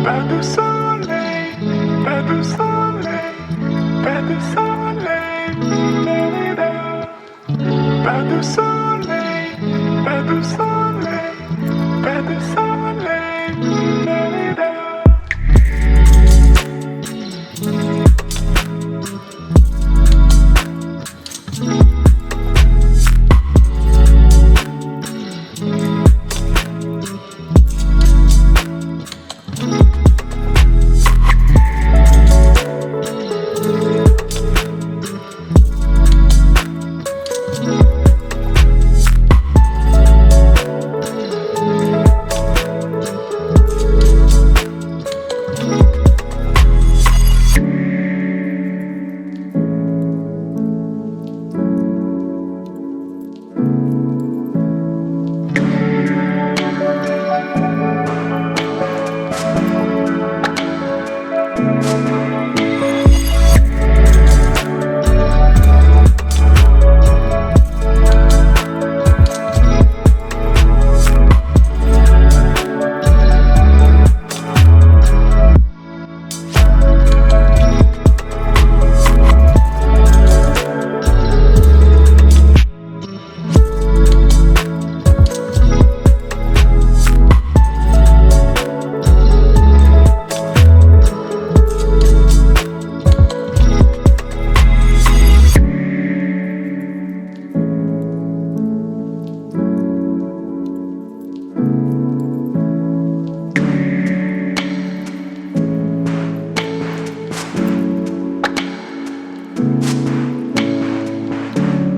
Pas de soleil, pas de soleil, pas de soleil, da-da-da. Pas de soleil, pas de soleil, pas de soleil, da-da-da.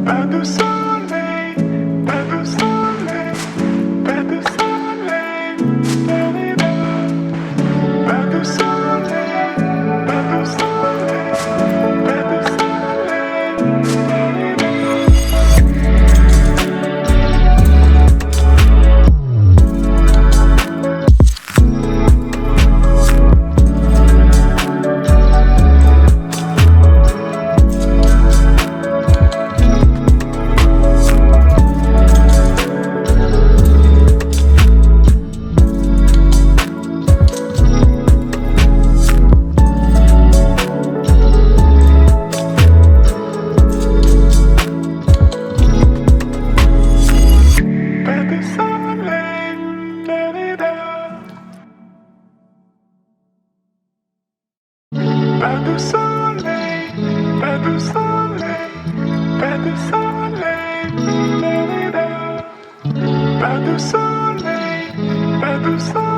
Pas de soleil, pas de soleil, pas de soleil, da-da-da. Pas de soleil, pas de soleil, pas de soleil, da-da-da. Pas de soleil, da-da-da. Pas de soleil, pas de soleil, pas de soleil, da-da-da. Pas de soleil, pas de soleil.